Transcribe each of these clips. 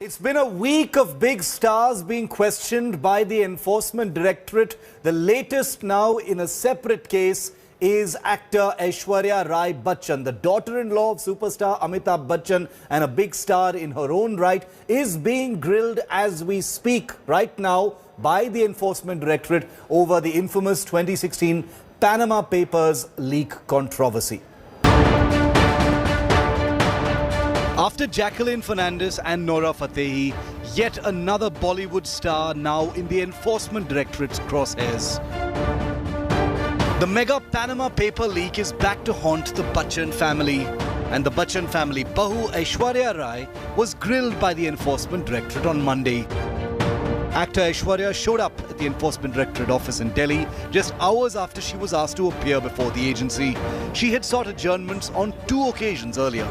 It's been a week of big stars being questioned by the Enforcement Directorate. The latest now in a separate case is actor Aishwarya Rai Bachchan. The daughter-in-law of superstar Amitabh Bachchan and a big star in her own right is being grilled as we speak right now by the Enforcement Directorate over the infamous 2016 Panama Papers leak controversy. After Jacqueline Fernandez and Nora Fatehi, yet another Bollywood star now in the Enforcement Directorate's crosshairs. The mega Panama paper leak is back to haunt the Bachchan family. And the Bachchan family Bahu Aishwarya Rai was grilled by the Enforcement Directorate on Monday. Actor Aishwarya showed up at the Enforcement Directorate office in Delhi just hours after she was asked to appear before the agency. She had sought adjournments on 2 occasions earlier.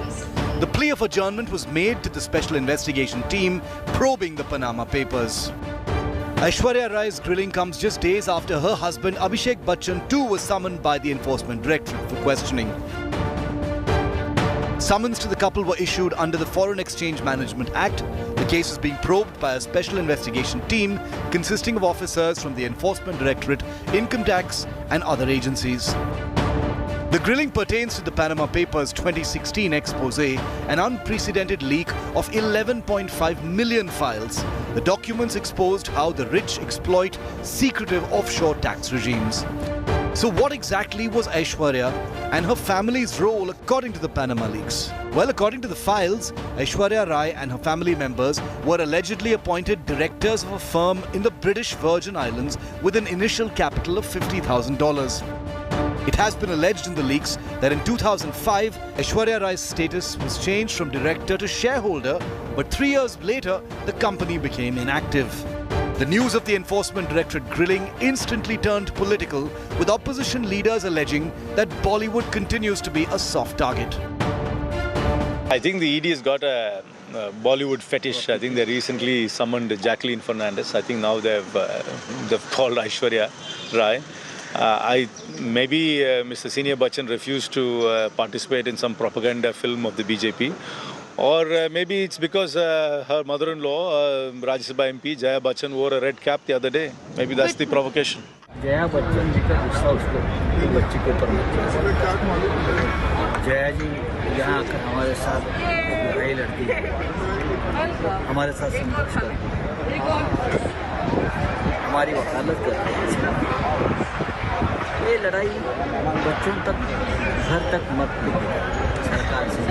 The plea of adjournment was made to the special investigation team probing the Panama Papers. Aishwarya Rai's grilling comes just days after her husband Abhishek Bachchan too was summoned by the Enforcement Directorate for questioning. Summons to the couple were issued under the Foreign Exchange Management Act. The case is being probed by a special investigation team consisting of officers from the Enforcement Directorate, Income Tax and other agencies. The grilling pertains to the Panama Papers 2016 expose, an unprecedented leak of 11.5 million files. The documents exposed how the rich exploit secretive offshore tax regimes. So what exactly was Aishwarya and her family's role according to the Panama leaks? Well, according to the files, Aishwarya Rai and her family members were allegedly appointed directors of a firm in the British Virgin Islands with an initial capital of $50,000. It has been alleged in the leaks that in 2005, Aishwarya Rai's status was changed from director to shareholder, but 3 years later, the company became inactive. The news of the Enforcement Directorate grilling instantly turned political, with opposition leaders alleging that Bollywood continues to be a soft target. I think the ED has got a Bollywood fetish. I think they recently summoned Jacqueline Fernandez. I think now they've called Aishwarya Rai. Maybe Mr. Senior Bachchan refused to participate in some propaganda film of the BJP. Or maybe it's because her mother-in-law, Rajya Sabha MP, Jaya Bachchan, wore a red cap the other day. Maybe that's the provocation. Jaya Bachchan ji का गुस्सा उसको बच्ची के ऊपर मत किया। जया जी यहाँ आकर हमारे साथ लड़ाई लड़ती है, हमारे साथ संघर्ष करती है, हमारी वकालत करती है। ये लड़ाई बच्चों तक घर तक मत सरकार से।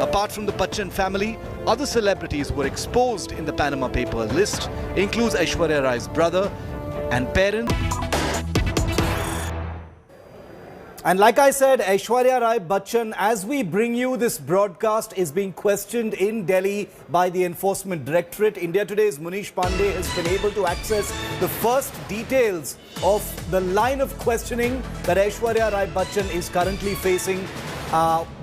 Apart from the Bachchan family, other celebrities were exposed in the Panama Papers list, includes Aishwarya Rai's brother and parent. And like I said, Aishwarya Rai Bachchan, as we bring you this broadcast, is being questioned in Delhi by the Enforcement Directorate. India Today's Munish Pandey has been able to access the first details of the line of questioning that Aishwarya Rai Bachchan is currently facing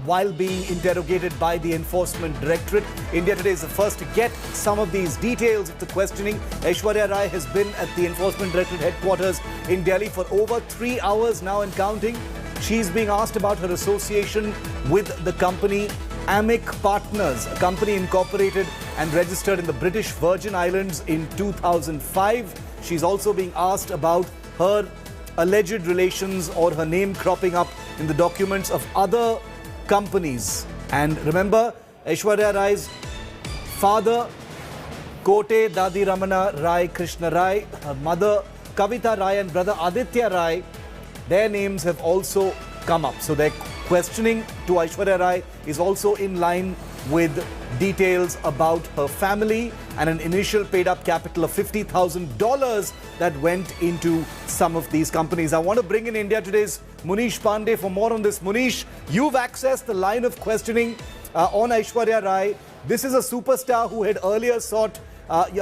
while being interrogated by the Enforcement Directorate. India Today is the first to get some of these details of the questioning. Aishwarya Rai has been at the Enforcement Directorate headquarters in Delhi for over 3 hours now and counting. She's being asked about her association with the company Amic Partners, a company incorporated and registered in the British Virgin Islands in 2005. She's also being asked about her alleged relations or her name cropping up in the documents of other companies. And remember, Aishwarya Rai's father, Kote Dadi Ramana Rai Krishna Rai, her mother Kavita Rai and brother Aditya Rai, their names have also come up. So their questioning to Aishwarya Rai is also in line with details about her family and an initial paid up capital of $50,000 that went into some of these companies. I want to bring in India Today's Munish Pandey for more on this. Munish, you've accessed the line of questioning on Aishwarya Rai. This is a superstar who had earlier sought, on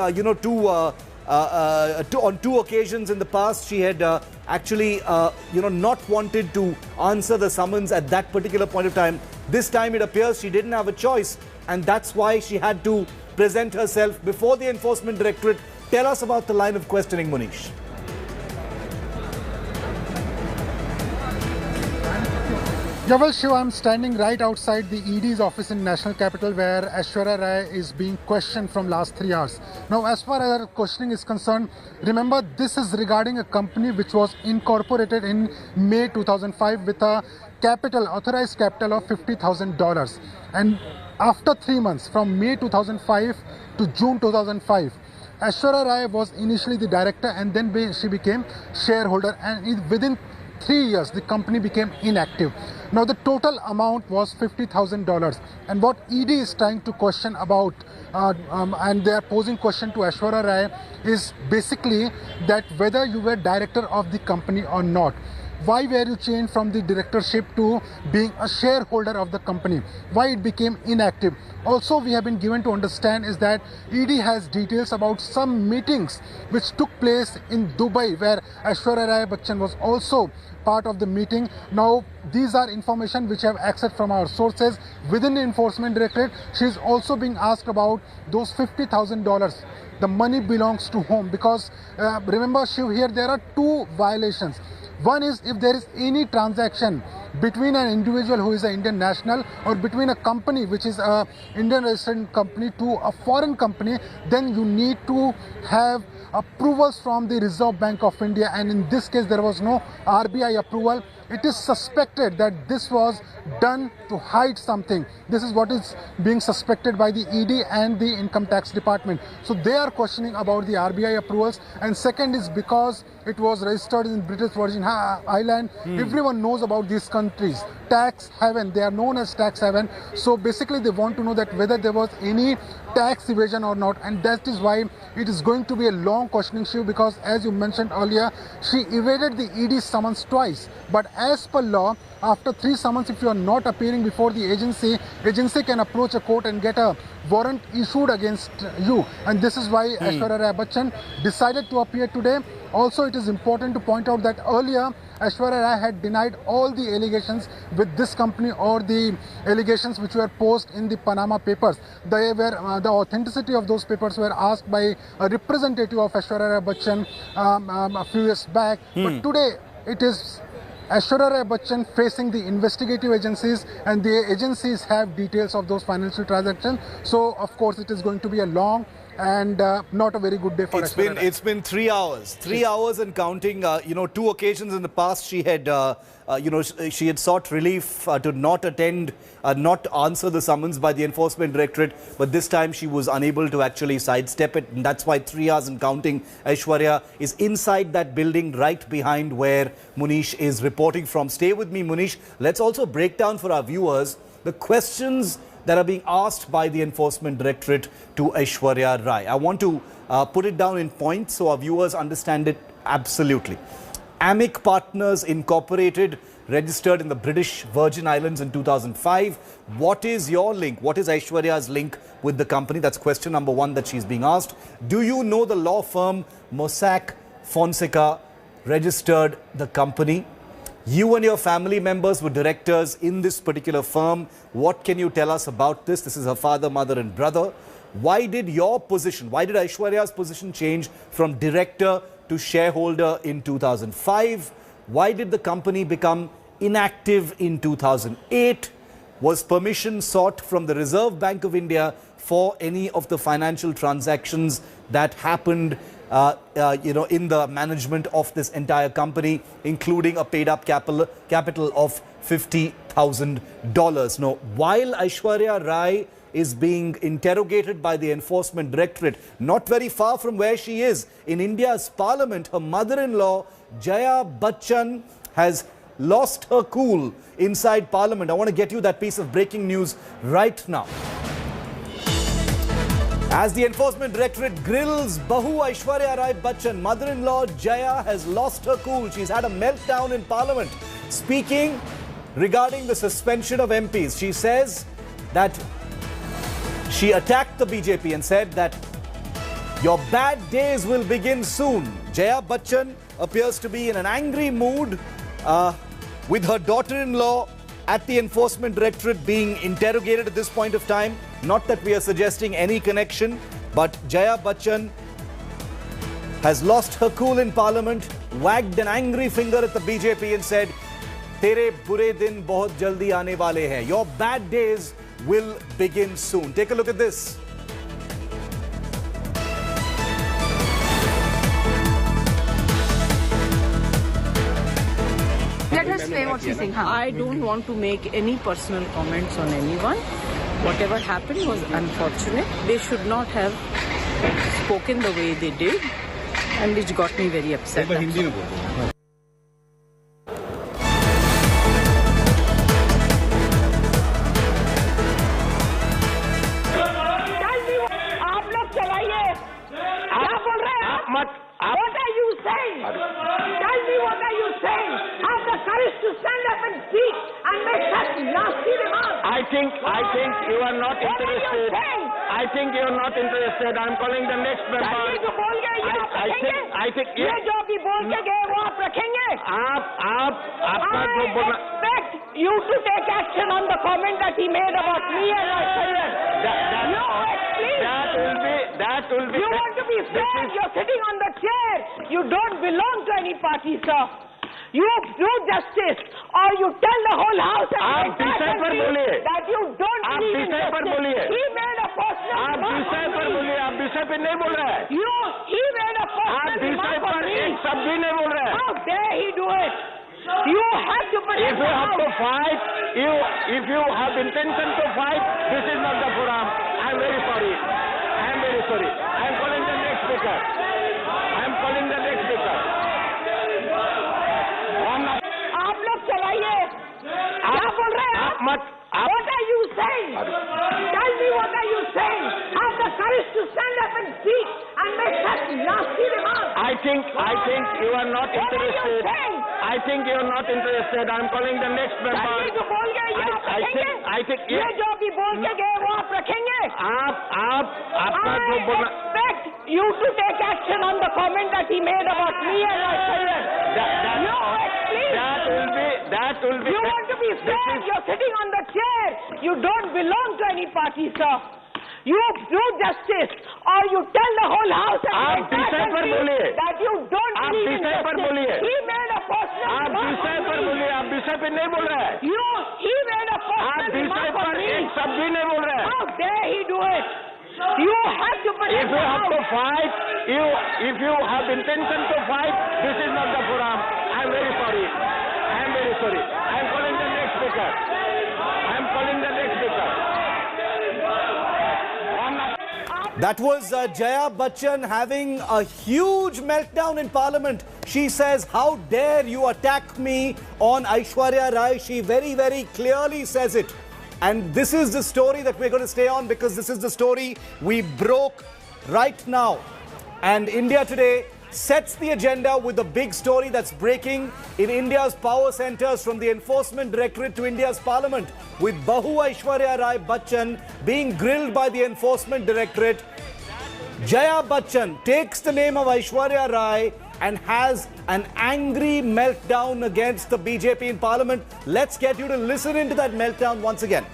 2 occasions in the past, she had actually, not wanted to answer the summons at that particular point of time. This time it appears she didn't have a choice, and that's why she had to present herself before the Enforcement Directorate. Tell us about the line of questioning, Munish. Yeah, well, Shiva, I'm standing right outside the ED's office in National Capital where Aishwarya Rai is being questioned from last 3 hours. Now, as far as our questioning is concerned, remember this is regarding a company which was incorporated in May 2005 with a authorized capital of $50,000. And after 3 months, from May 2005 to June 2005, Aishwarya Rai was initially the director and then she became shareholder, and within 3 years the company became inactive. Now the total amount was $50,000, and what ED is trying to question about and they are posing question to Aishwarya Rai is basically that whether you were director of the company or not. Why were you changed from the directorship to being a shareholder of the company? Why it became inactive? Also, we have been given to understand is that ED has details about some meetings which took place in Dubai where Aishwarya Rai Bachchan was also part of the meeting. Now, these are information which have access from our sources within the Enforcement Directorate. She is also being asked about those $50,000. The money belongs to whom? Because remember, Shiv, here there are two violations. One is if there is any transaction between an individual who is an Indian national or between a company which is an Indian resident company to a foreign company, then you need to have approvals from the Reserve Bank of India, and in this case there was no RBI approval. It is suspected that this was done to hide something. This is what is being suspected by the ED and the Income Tax Department. So they are questioning about the RBI approvals. And second is because it was registered in British Virgin Island. Everyone knows about these countries. Tax haven, they are known as tax haven. So basically they want to know that whether there was any tax evasion or not, and that is why it is going to be a long questioning, Shiv, because as you mentioned earlier, she evaded the ED summons twice. But as per law, after 3 summons, if you are not appearing before the agency can approach a court and get a warrant issued against you. And this is why Aishwarya Rai Bachchan decided to appear today. Also, it is important to point out that earlier Aishwarya Rai had denied all the allegations with this company or the allegations which were posted in the Panama Papers. They were, the authenticity of those papers were asked by a representative of Aishwarya Rai Bachchan a few years back. But today it is Aishwarya Rai Bachchan facing the investigative agencies, and the agencies have details of those financial transactions. So, of course, it is going to be a long and not a very good day for Aishwarya Rai. It's been 3 hours. 3 hours and counting. 2 occasions in the past she had, she had sought relief to not attend, not answer the summons by the Enforcement Directorate. But this time she was unable to actually sidestep it. And that's why 3 hours and counting. Aishwarya is inside that building right behind where Munish is reporting from. Stay with me, Munish. Let's also break down for our viewers the questions that are being asked by the Enforcement Directorate to Aishwarya Rai. I want to put it down in points so our viewers understand it absolutely. Amic Partners Incorporated, registered in the British Virgin Islands in 2005. What is your link? What is Aishwarya's link with the company? That's question number 1 that she's being asked. Do you know the law firm Mossack Fonseca registered the company? You and your family members were directors in this particular firm. What can you tell us about this? This is her father, mother and brother. Why did your position, why did Aishwarya's position change from director to shareholder in 2005? Why did the company become inactive in 2008? Was permission sought from the Reserve Bank of India for any of the financial transactions that happened in the management of this entire company, including a paid-up capital of $50,000. Now, while Aishwarya Rai is being interrogated by the Enforcement Directorate, not very far from where she is, in India's parliament, her mother-in-law, Jaya Bachchan, has lost her cool inside parliament. I want to get you that piece of breaking news right now. As the Enforcement Directorate grills Bahu Aishwarya Rai Bachchan, mother-in-law Jaya has lost her cool. She's had a meltdown in Parliament. Speaking regarding the suspension of MPs, she says that she attacked the BJP and said that your bad days will begin soon. Jaya Bachchan appears to be in an angry mood with her daughter-in-law at the Enforcement Directorate being interrogated at this point of time. Not that we are suggesting any connection, but Jaya Bachchan has lost her cool in Parliament, wagged an angry finger at the BJP and said, तेरे बुरे दिन बहुत जल्दी आने वाले हैं. Your bad days will begin soon. Take a look at this. Let her say what she's saying. I don't want to make any personal comments on anyone. Whatever happened was unfortunate. They should not have spoken the way they did, and which got me very upset. What are you saying? Tell me what are you saying? Have the courage to stand up and speak and make such nasty remarks. I think you are not interested. I think you are not interested. I'm calling the next member. I think ये जो अभी बोल के गए वो आप रखेंगे? आपका जो बोलना. I expect you to take action on the comment that he made about me and my children. No, please. That will be. You want to be fair? You're sitting on the chair. You don't belong to any party, sir. You do justice, or you tell the whole house and that you don't believe in justice. He made a personal remark. आप विषय पे नहीं बोल रहे हैं. He made a personal remark on me. एक शब्द भी नहीं बोल रहे हैं. How dare he do it? You have to protect If you have to fight, if you have intention to fight, this is not the forum. I'm very sorry. I'm calling the next speaker. आप लोग चलाइए. क्या बोल रहे हैं आप? What are you saying? Tell me what are you saying? Have the courage to stand up and speak and make such nasty remarks. I think you are not interested. I think you are not interested. I'm calling the next member. जो बोल गए ये आप रखेंगे? I think ये जो अभी बोल के गए वो आप रखेंगे? आपका जो बोलना. I expect you to take action on the comment that he made about me and my children. No, please. That will be. You want to be fair? You're sitting on the chair. You don't belong to any party, sir. You do justice, or you tell the whole house and that you don't believe in justice. He made a personal remark. आप विषय पे नहीं बोल रहे हैं. He made a personal remark on me. एक शब्द भी नहीं बोल रहे हैं. How dare he do it? You have to protect If you have to fight, if you have intention to fight, this is not the forum. I'm very sorry. I'm calling the next speaker. That was Jaya Bachchan having a huge meltdown in Parliament. She says, how dare you attack me on Aishwarya Rai. She very, very clearly says it. And this is the story that we're going to stay on, because this is the story we broke right now. And India Today sets the agenda with a big story that's breaking in India's power centers, from the Enforcement Directorate to India's Parliament, with Bahu Aishwarya Rai Bachchan being grilled by the Enforcement Directorate. Jaya Bachchan takes the name of Aishwarya Rai and has an angry meltdown against the BJP in Parliament. Let's get you to listen into that meltdown once again.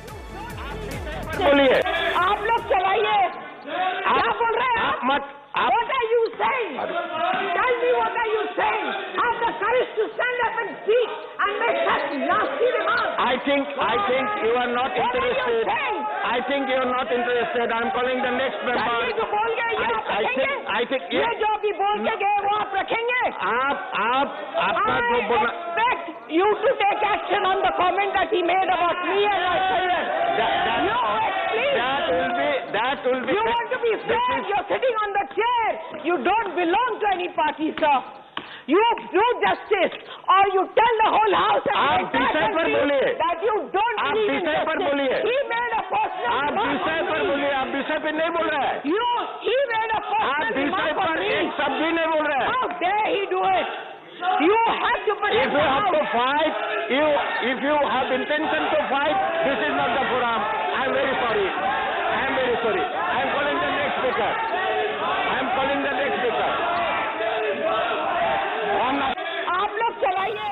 आप लोग चलाइए. क्या बोल रहे हैं आप? What are you saying? Tell me what are you saying? Have the courage to stand up and speak and make such nasty remarks. I think you are not interested. I think you are not interested. I'm calling the next member. जो बोल गए ये आप रखेंगे? I think ये जो अभी बोल के गए वो आप रखेंगे? आपका जो बोलना. I expect you to take action on the comment that he made about me and my children. No, please. That will be. You want to be fair? You're sitting on the chair. You don't belong to any party, sir. You do justice, or you tell the whole house and that you don't believe in justice. He made a personal remark. आप विषय पे नहीं बोल रहे हैं. He made a personal remark on me. एक शब्द भी नहीं बोल रहे हैं. How dare he do it? You have to protect If you have to fight, if you have intention to fight, this is not the forum. I'm very sorry. I'm calling the next speaker. आप लोग चलाइए.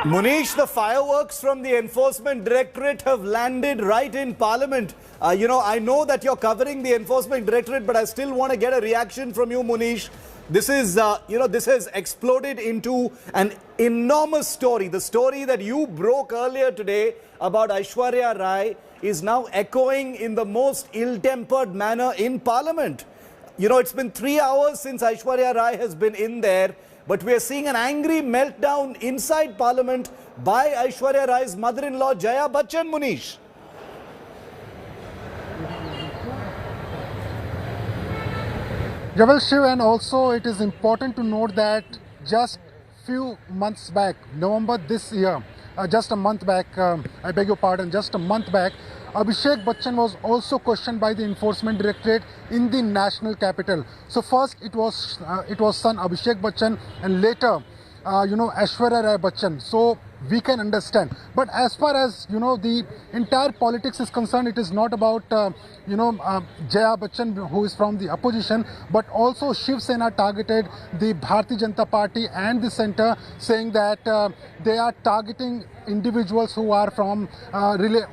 Munish, the fireworks from the Enforcement Directorate have landed right in Parliament. I know that you're covering the Enforcement Directorate, but I still want to get a reaction from you, Munish. This is, this has exploded into an enormous story. The story that you broke earlier today about Aishwarya Rai is now echoing in the most ill-tempered manner in Parliament. It's been 3 hours since Aishwarya Rai has been in there, but we are seeing an angry meltdown inside Parliament by Aishwarya Rai's mother-in-law, Jaya Bachchan, Munish. Javel Shiv, and also it is important to note that just few months back, November this year, just a month back, I beg your pardon, just a month back, Abhishek Bachchan was also questioned by the Enforcement Directorate in the national capital. So first it was son Abhishek Bachchan, and later, Aishwarya Rai Bachchan. So we can understand. But as far as, the entire politics is concerned, it is not about, Jaya Bachchan, who is from the opposition, but also Shiv Sena targeted the Bharatiya Janata Party and the centre, saying that they are targeting individuals who are from,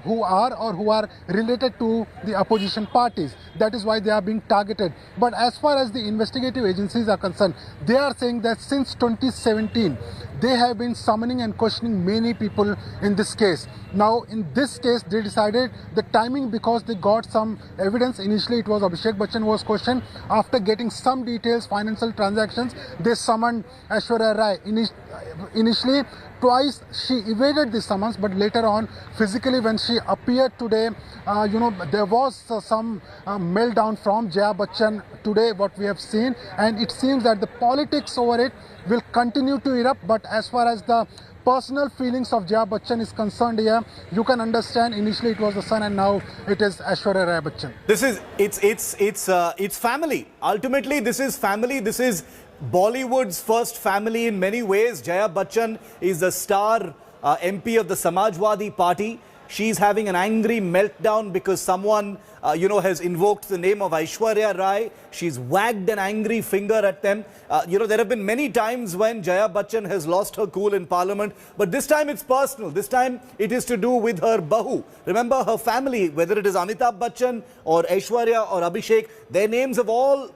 who are related to the opposition parties. That is why they are being targeted. But as far as the investigative agencies are concerned, they are saying that since 2017, they have been summoning and questioning many people in this case. Now, in this case, they decided the timing, because they got some evidence. Initially, it was Abhishek Bachchan was questioned. After getting some details, financial transactions, they summoned Aishwarya Rai. Initially, twice she evaded the summons, but later on, physically, when she appeared today, there was some meltdown from Jaya Bachchan today, what we have seen, and it seems that the politics over it will continue to erupt. But as far as the personal feelings of Jaya Bachchan is concerned here, you can understand. Initially it was the son, and now it is Aishwarya Rai Bachchan. It's family. Ultimately, this is family. This is Bollywood's first family in many ways. Jaya Bachchan is the star MP of the Samajwadi Party. She's having an angry meltdown because someone, has invoked the name of Aishwarya Rai. She's wagged an angry finger at them. There have been many times when Jaya Bachchan has lost her cool in Parliament, but this time it's personal. This time it is to do with her bahu. Remember, her family, whether it is Amitabh Bachchan or Aishwarya or Abhishek, their names have all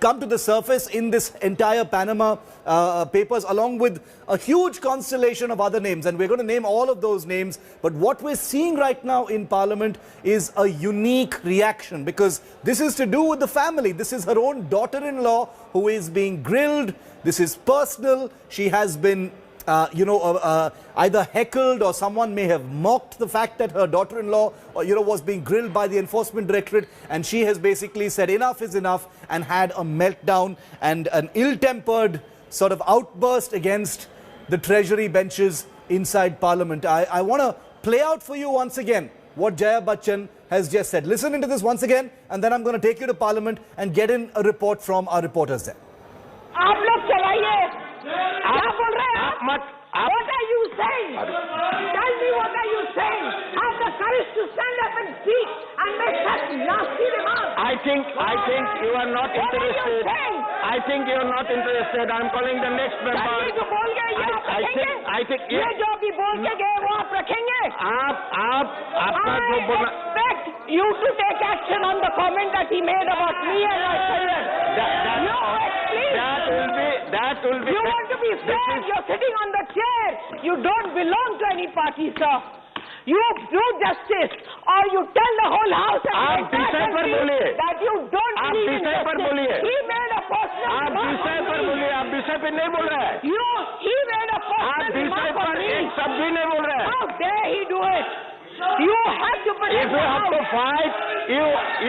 come to the surface in this entire Panama Papers, along with a huge constellation of other names. And we're going to name all of those names. But what we're seeing right now in Parliament is a unique reaction, because this is to do with the family. This is her own daughter-in-law who is being grilled. This is personal. She has been either heckled, or someone may have mocked the fact that her daughter-in-law, was being grilled by the Enforcement Directorate, and she has basically said enough is enough and had a meltdown and an ill-tempered sort of outburst against the Treasury benches inside Parliament. I want to play out for you once again what Jaya Bachchan has just said. Listen into this once again, and then I'm going to take you to Parliament and get in a report from our reporters there. आप लोग चलाइए, क्या बोल रहे हैं आप? What are you saying? Tell me, what are you saying? Have the courage to stand up and speak and make such nasty remarks. I think you are not interested. I think you are not interested. I'm calling the next member. जो बोल गए ये आप रखेंगे? I think ये जो अभी बोल के गए वो आप रखेंगे? आपका जो बोलना. I expect you to take action on the comment that he made about me and my children. That will be. You want to be fair? You're sitting on the chair. You don't belong to any party, sir. You do justice, or you tell the whole house and the entire country that you don't believe in justice. He made a personal remark on me. आप विषय पे नहीं बोल रहे हैं. He made a personal remark on me. एक शब्द भी नहीं बोल रहे हैं. How dare he do it? You have to protect If you have to fight,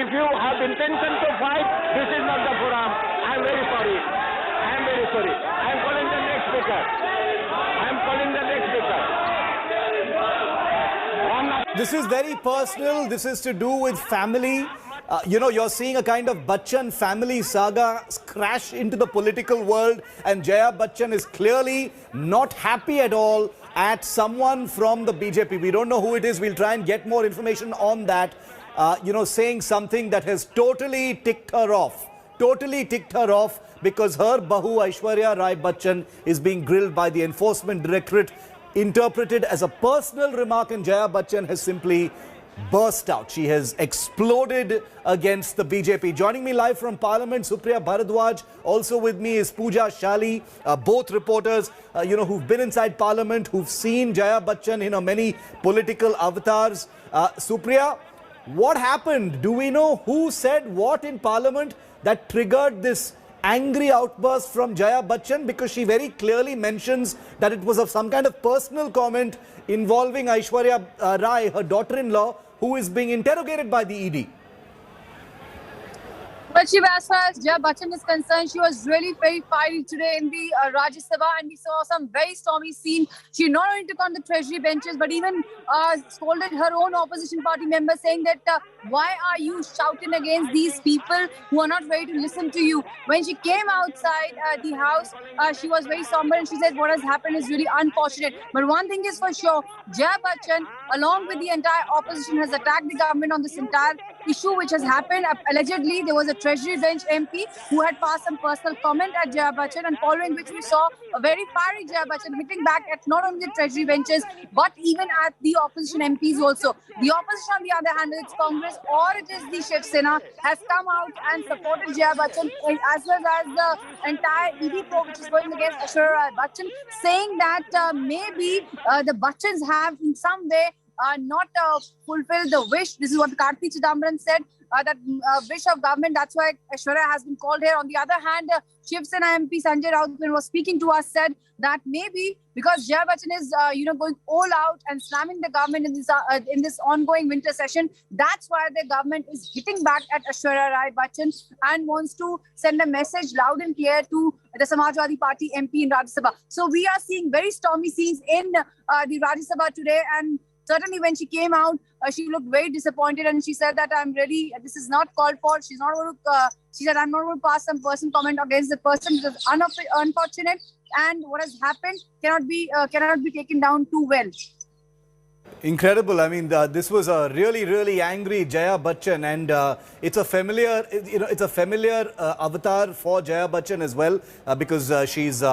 if you have intention to fight, this is not the forum. I'm very sorry. I'm calling the next speaker. This is very personal. This is to do with family. You're seeing a kind of Bachchan family saga crash into the political world, and Jaya Bachchan is clearly not happy at all at someone from the BJP. We don't know who it is. We'll try and get more information on that. Saying something that has totally ticked her off. Because her bahu Aishwarya Rai Bachchan is being grilled by the Enforcement Directorate, interpreted as a personal remark, and Jaya Bachchan has simply burst out. She has exploded against the BJP. Joining me live from Parliament, Supriya Bharadwaj. Also with me is Pooja Shali, both reporters, who've been inside Parliament, who've seen Jaya Bachchan in many political avatars. Supriya, what happened? Do we know who said what in Parliament that triggered this angry outburst from Jaya Bachchan? Because she very clearly mentions that it was of some kind of personal comment involving Aishwarya Rai, her daughter-in-law, who is being interrogated by the ED. But Shiva, as far as Jaya Bachchan is concerned, she was really very fiery today in the Rajya Sabha, and we saw some very stormy scene. She not only took on the treasury benches, but even scolded her own opposition party members, saying that why are you shouting against these people who are not ready to listen to you? When she came outside the house, she was very somber, and she said what has happened is really unfortunate. But one thing is for sure, Jaya Bachchan, along with the entire opposition, has attacked the government on this entire issue which has happened. Allegedly, there was a Treasury bench MP who had passed some personal comment at Jaya Bachchan, and following which we saw a very fiery Jaya Bachchan hitting back at not only the Treasury benches but even at the opposition MPs also. The opposition, on the other hand, whether it's Congress or it is the Shiv Sena, has come out and supported Jaya Bachchan, as well as the entire ED probe which is going against Aishwarya Rai Bachchan, saying that maybe the Bachchans have in some way not fulfilled the wish. This is what Karti Chidambaran said, that wish of government. That's why Aishwarya has been called here. On the other hand, Shiv Sena MP Sanjay Raut, when was speaking to us, said that maybe because Jaya Bachchan is going all out and slamming the government in this ongoing winter session, that's why the government is hitting back at Aishwarya Rai Bachchan and wants to send a message loud and clear to the Samajwadi Party MP in Rajya Sabha. So we are seeing very stormy scenes in the Rajya Sabha today, and certainly when she came out, she looked very disappointed, and she said that this is not called for. She's not going to, she said, I'm not going to pass some personal comment against the person. It is unfortunate, and what has happened cannot be taken down too well. Incredible. I mean, this was a really, really angry Jaya Bachchan, and it's a familiar, avatar for Jaya Bachchan as well, because she's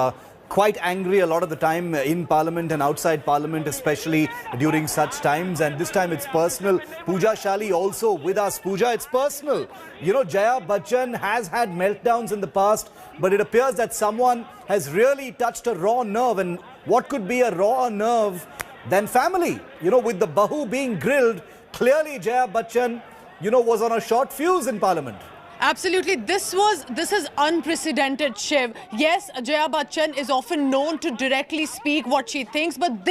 quite angry a lot of the time in Parliament and outside Parliament, especially during such times. And this time it's personal. Pooja Shali also with us. Pooja, it's personal. Jaya Bachchan has had meltdowns in the past, but it appears that someone has really touched a raw nerve. And what could be a raw nerve than family? With the Bahu being grilled, clearly Jaya Bachchan, was on a short fuse in Parliament. Absolutely. This is unprecedented, Shiv. Yes, Jaya Bachchan is often known to directly speak what she thinks, but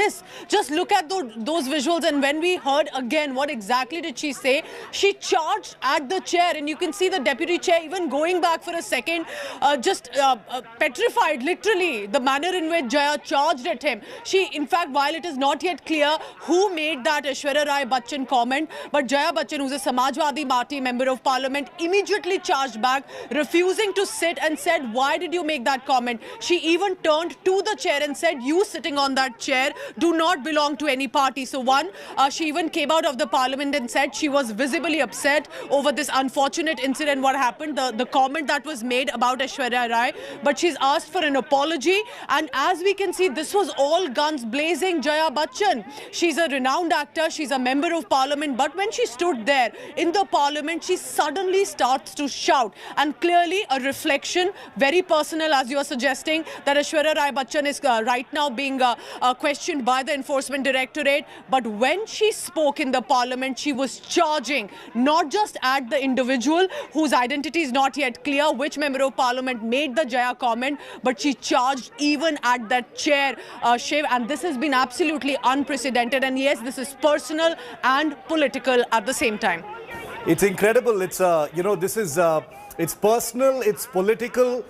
just look at those visuals. And when we heard again, what exactly did she say? She charged at the chair, and you can see the deputy chair even going back for a second, petrified, literally, the manner in which Jaya charged at him. In fact, while it is not yet clear who made that Aishwarya Rai Bachchan comment, but Jaya Bachchan, who's a Samajwadi Party member of Parliament, immediately charged back, refusing to sit, and said, why did you make that comment? She even turned to the chair and said, you sitting on that chair do not belong to any party. So she even came out of the Parliament and said she was visibly upset over this unfortunate incident, what happened, the comment that was made about Aishwarya Rai. But she's asked for an apology, and as we can see, this was all guns blazing Jaya Bachchan. She's a renowned actor, she's a member of Parliament, but when she stood there in the Parliament, she suddenly starts to shout, and clearly a reflection, very personal, as you are suggesting, that Aishwarya Rai Bachchan is right now being questioned by the Enforcement Directorate. But when she spoke in the Parliament, she was charging not just at the individual whose identity is not yet clear, which member of Parliament made the Jaya comment, but she charged even at that chair, Shiv, and this has been absolutely unprecedented. And yes, this is personal and political at the same time. It's incredible. It's it's personal, it's political.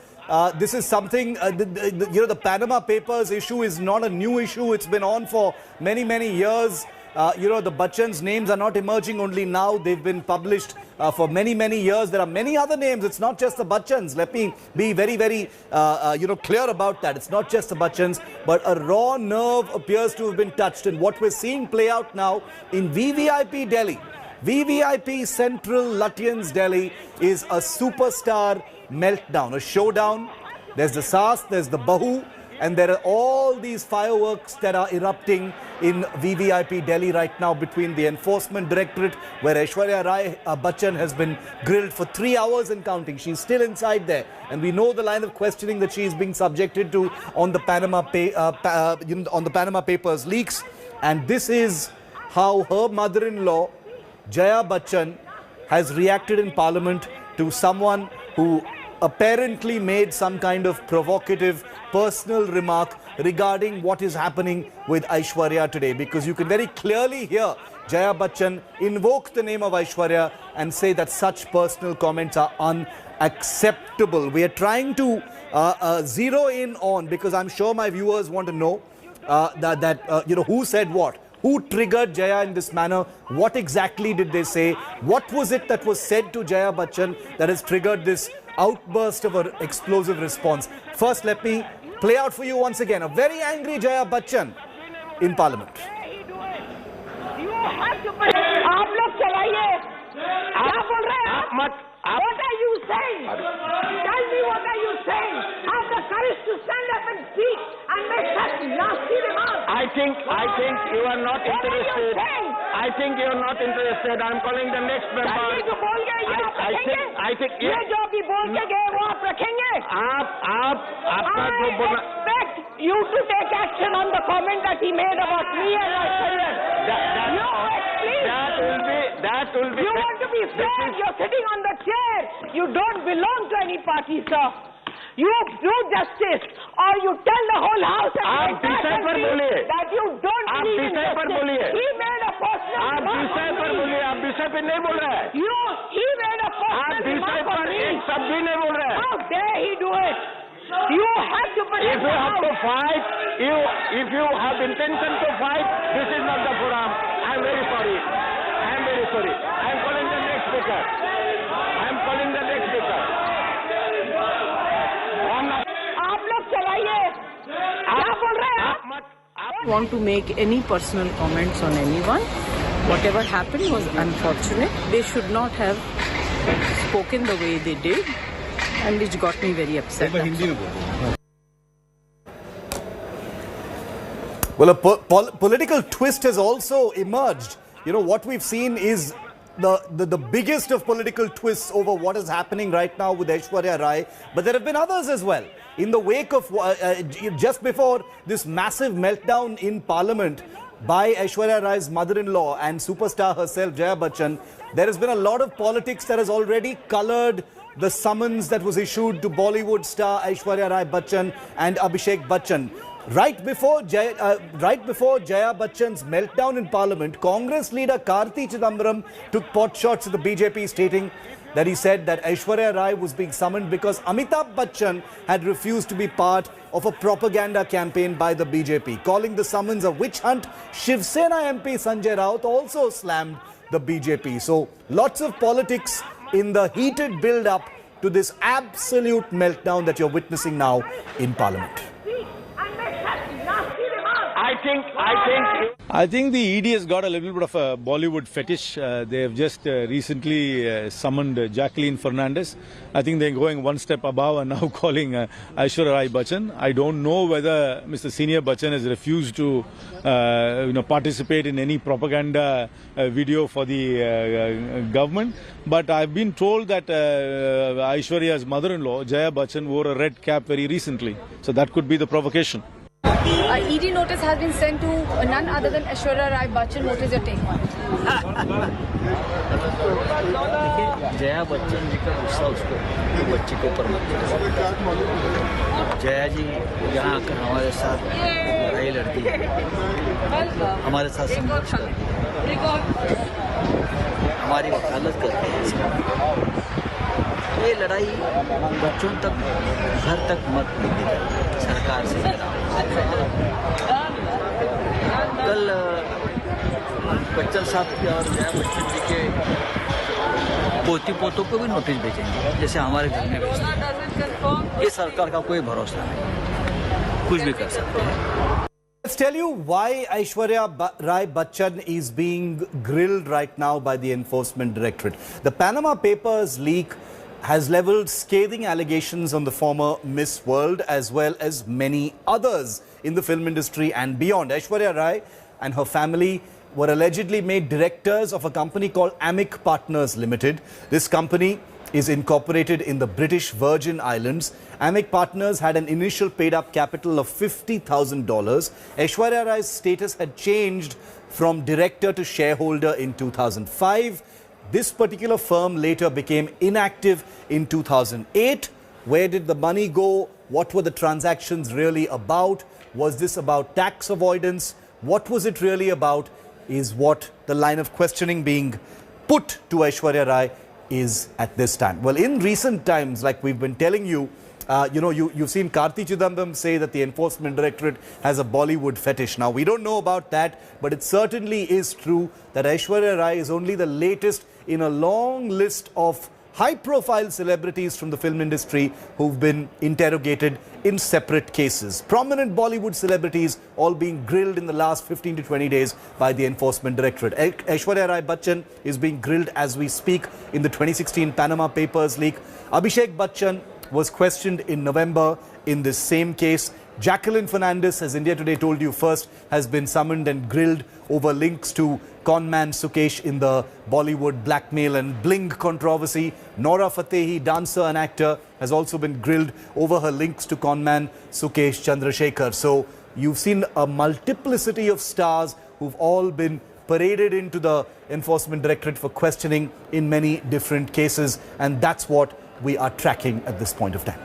This is something, the Panama Papers issue is not a new issue. It's been on for many, many years. The Bachchans' names are not emerging only now. They've been published for many, many years. There are many other names. It's not just the Bachchans. Let me be very, very, clear about that. It's not just the Bachchans, but a raw nerve appears to have been touched. And what we're seeing play out now in VVIP Delhi, VVIP Central Lutyens Delhi, is a superstar meltdown, a showdown. There's the Saas, there's the Bahu, and there are all these fireworks that are erupting in VVIP Delhi right now between the Enforcement Directorate, where Aishwarya Rai Bachchan has been grilled for 3 hours and counting. She's still inside there, and we know the line of questioning that she is being subjected to on the Panama Papers leaks. And this is how her mother-in-law, Jaya Bachchan, has reacted in Parliament to someone who apparently made some kind of provocative personal remark regarding what is happening with Aishwarya today. Because you can very clearly hear Jaya Bachchan invoke the name of Aishwarya and say that such personal comments are unacceptable. We are trying to zero in on, because I'm sure my viewers want to know who said what. Who triggered Jaya in this manner? What exactly did they say? What was it that was said to Jaya Bachchan that has triggered this outburst of an explosive response? First, let me play out for you once again a very angry Jaya Bachchan in Parliament. What are you saying? Tell me, what are you saying? Have the courage to stand up and speak and make such nasty remarks. I think you are not interested. I think you are not interested. I'm calling the next member. I think ये जो भी बोल के गए वो आप रखेंगे. I expect you to take action on the comment that he made about me and my children. That will be. You want to be fair? You're sitting on the chair. You don't belong to any party, sir. You do justice, or you tell the whole house and that you don't believe in justice. He made a personal remark. He made a personal remark for me. How dare he do it? You have to protect If you have to fight, if you have intention to fight, this is not the forum. I'm very sorry. I'm calling the next speaker. I don't want to make any personal comments on anyone. Whatever happened was unfortunate. They should not have spoken the way they did, and which got me very upset. Well, a political twist has also emerged. You know, what we've seen is the biggest of political twists over what is happening right now with Aishwarya Rai. But there have been others as well. In the wake of, just before this massive meltdown in Parliament by Aishwarya Rai's mother-in-law and superstar herself, Jaya Bachchan, there has been a lot of politics that has already coloured the summons that was issued to Bollywood star Aishwarya Rai Bachchan and Abhishek Bachchan. Right before Jaya Bachchan's meltdown in Parliament, Congress leader Karti Chidambaram took pot shots at the BJP, stating that he said that Aishwarya Rai was being summoned because Amitabh Bachchan had refused to be part of a propaganda campaign by the BJP. Calling the summons a witch hunt, Shiv Sena MP Sanjay Raut also slammed the BJP. So lots of politics in the heated build-up to this absolute meltdown that you're witnessing now in Parliament. I think the ED has got a little bit of a Bollywood fetish. They have just recently summoned Jacqueline Fernandez. I think they're going one step above and now calling Aishwarya Rai Bachchan. I don't know whether Mr. Senior Bachchan has refused to participate in any propaganda video for the government. But I've been told that Aishwarya's mother-in-law, Jaya Bachchan, wore a red cap very recently. So that could be the provocation. ED notice has been sent to none other than Aishwarya Rai Bachchan. What is your take on it? Jaya Bachchan ji का गुस्सा उसको बच्ची के ऊपर मत करो। जया जी यहाँ आकर हमारे साथ लड़ाई लड़ती है, हमारे साथ संघर्ष करती है, हमारी वकालत करती है। ये लड़ाई बच्चों तक, घर तक मत लेके जाइए, सरकार से कल बच्चन साहब के और जया बच्चन जी के पोती पोतों को भी नोटिस भेजेंगे, जैसे हमारे घर में भेजते हैं। ये सरकार का कोई भरोसा नहीं, कुछ भी कर सकते हैं। Let's tell you why Aishwarya Rai Bachchan is being grilled right now by the Enforcement Directorate. The Panama Papers leak has leveled scathing allegations on the former Miss World as well as many others in the film industry and beyond. Aishwarya Rai and her family were allegedly made directors of a company called Amic Partners Limited. This company is incorporated in the British Virgin Islands. Amic Partners had an initial paid-up capital of $50,000. Aishwarya Rai's status had changed from director to shareholder in 2005. This particular firm later became inactive in 2008. Where did the money go? What were the transactions really about? Was this about tax avoidance? What was it really about? Is what the line of questioning being put to Aishwarya Rai is at this time. Well, in recent times, like we've been telling you, you've seen Karti Chidambaram say that the Enforcement Directorate has a Bollywood fetish. Now, we don't know about that, but it certainly is true that Aishwarya Rai is only the latest in a long list of high-profile celebrities from the film industry who've been interrogated in separate cases. Prominent Bollywood celebrities all being grilled in the last 15 to 20 days by the Enforcement Directorate. Aishwarya Rai Bachchan is being grilled as we speak in the 2016 Panama Papers leak. Abhishek Bachchan was questioned in November in this same case. Jacqueline Fernandez, as India Today told you first, has been summoned and grilled over links to conman Sukesh in the Bollywood blackmail and bling controversy. Nora Fatehi, dancer and actor, has also been grilled over her links to conman Sukesh Chandrasekhar. So you've seen a multiplicity of stars who've all been paraded into the Enforcement Directorate for questioning in many different cases, and that's what we are tracking at this point of time.